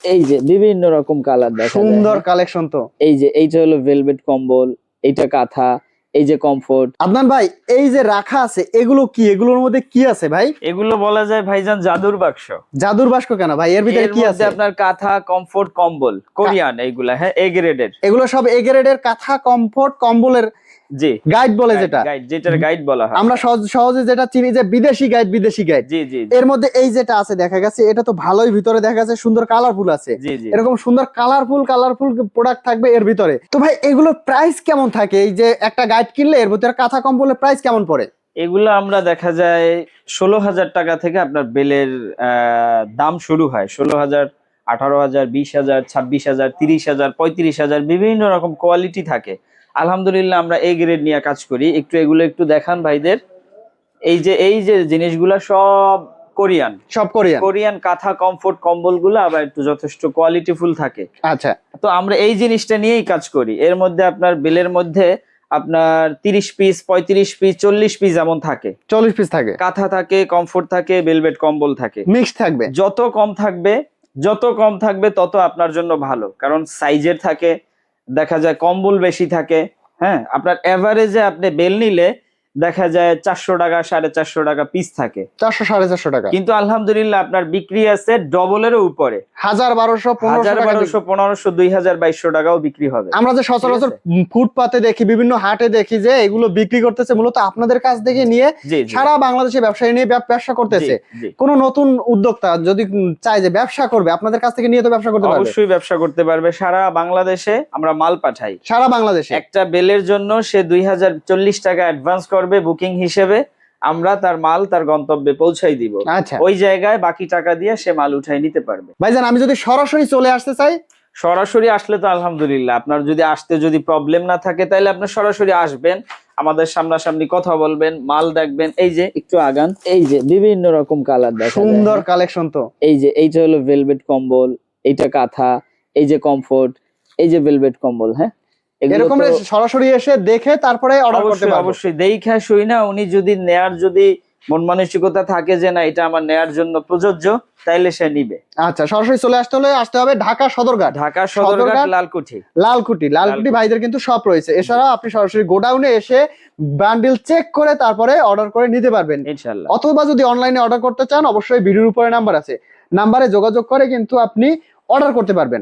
এই যে বিভিন্ন রকম কালার দেখা যায়, সুন্দর হ্যাঁ? কালেকশন তো। এই যে এইটা হলো ভেলভেট কম্বল, এইটা কাঁথা, এই যে কমফোর্ট। আদনান ভাই, এই যে রাখা আছে এগুলো কি, এগুলোর মধ্যে কি আছে ভাই? এগুলো বলা যায় ভাইজান জাদুর বাক্স। জাদুর বাক্স কেন ভাই, এর ভিতরে এর কি মধ্যে আছে? আপনার কাঁথা, কমফোর্ট, কম্বল, কোরিয়ান এইগুলা, হ্যাঁ, এ গ্রেডের। এগুলো সব এ গ্রেডের কাঁথা, কমফোর্ট, কম্বলের জি, গাইড বলে যেটা, গাইড, যেটার গাইড বলা হয়। আমরা সহজে যেটা চিনি যে বিদেশি গাইড, বিদেশি গাইড। জি জি এর মধ্যে এই যেটা আছে দেখা গেছে, এটা তো ভালোই ভিতরে দেখা যাচ্ছে সুন্দর কালারফুল আছে। জি জি। এরকম সুন্দর কালারফুল প্রোডাক্ট থাকবে এর ভিতরে। তো ভাই এগুলোর প্রাইস কেমন থাকে? এই যে একটা গাইড কিনলে এর ভিতরে কাঁথা কম্বলের প্রাইস কেমন পড়ে? এগুলো আমরা দেখা যায় 16,000 টাকা থেকে আপনার বেলের দাম শুরু হয়। 16,000, 18,000, 20,000, 26,000, 30,000, 35,000, বিভিন্ন রকম কোয়ালিটি থাকে। আলহামদুলিল্লাহ আমরা এই গ্রেড নিয়ে কাজ করি। একটু এগুলো একটু দেখান ভাইদের। এই যে জিনিসগুলা সব কোরিয়ান, সব কোরিয়ান। কোরিয়ান কাঁথা, কমফোর্ট, কম্বলগুলো আবার একটু যথেষ্ট কোয়ালিটিফুল থাকে। আচ্ছা, তো আমরা এই জিনিসটা নিয়েই কাজ করি। এর মধ্যে আপনার বেলের মধ্যে আপনার 30 পিস, 35 পিস, 40 পিস এমন থাকে। 40 পিস থাকে, কাঁথা থাকে, কমফোর্ট থাকে, ভেলভেট কম্বল থাকে। মিক্স থাকবে। যত কম থাকবে তত আপনার জন্য ভালো, কারণ সাইজের থাকে, দেখা যায় কম্বল বেশি থাকে। হ্যাঁ, আপনার এভারেজে আপনি বেল নিলে দেখা যায় 400 টাকা, 450 টাকা পিস থাকে। 400 450 টাকা, কিন্তু আলহামদুলিল্লাহ আপনার বিক্রি আছে ডবলেরও উপরে। 1000 1200 1500 টাকা, 1200, 1500, 2000, 2200 টাকাও বিক্রি হবে। আমরা যে সচরাচর ফুটপাতে দেখি, বিভিন্ন হাটে দেখি যে এগুলো বিক্রি করতেছে, মূলত আপনাদের কাছ থেকে নিয়ে সারা বাংলাদেশে ব্যবসায়ী নিয়ে ব্যবসা করতেছে। কোন নতুন উদ্যোক্তা যদি চায় যে ব্যবসা করবে, আপনাদের কাছ থেকে নিয়ে তো ব্যবসা করতে পারবে। অবশ্যই ব্যবসা করতে পারবে। সারা বাংলাদেশে আমরা মাল পাঠাই। সারা বাংলাদেশে একটা বেলের জন্য সে 2040 টাকা অ্যাডভান্স করবে বুকিং হিসেবে, আমরা তার মাল তার গন্তব্যে পৌঁছাই দিব। আচ্ছা, ওই জায়গায় বাকি টাকা দিয়ে সে মাল উঠাই নিতে পারবে। ভাইজান আমি যদি সরাসরি চলে আসতে চাই? সরাসরি আসলে তো আলহামদুলিল্লাহ, আপনার যদি আসতে যদি প্রবলেম না থাকে তাহলে আপনি সরাসরি আসবেন, আমাদের সামনাসামনি কথা বলবেন, মাল দেখবেন। এই যে একটু আগান, এই যে বিভিন্ন রকম কালার দেখা যায়, সুন্দর হ্যাঁ? কালেকশন তো। এই যে এইটা হলো ভেলভেট কম্বল, এইটা কাঁথা, এই যে কমফোর্ট, এই যে ভেলভেট কম্বল। হ্যাঁ, এরকম সরাসরি এসে দেখে তারপরে অর্ডার করতে পারবে। অবশ্যই দেখা শুই না, উনি যদি নেয়ার যদি মন মানসিকতা থাকে যে না এটা আমার নেয়ার জন্য প্রযোজ্য, তাইলে সে নিবে। আচ্ছা, সরাসরি চলে আসতে হবে ঢাকা সদরঘাট। ঢাকা সদরঘাট, লালকুঠি ভাইদের কিন্তু সব রয়েছে। এছাড়াও আপনি সরাসরি গোডাউনে এসে বান্ডিল চেক করে তারপরে অর্ডার করে নিতে পারবেন ইনশাআল্লাহ। অথবা যদি অনলাইনে অর্ডার করতে চান, অবশ্যই ভিডিওর উপরে নাম্বার আছে, নাম্বারে যোগাযোগ করে কিন্তু আপনি অর্ডার করতে পারবেন।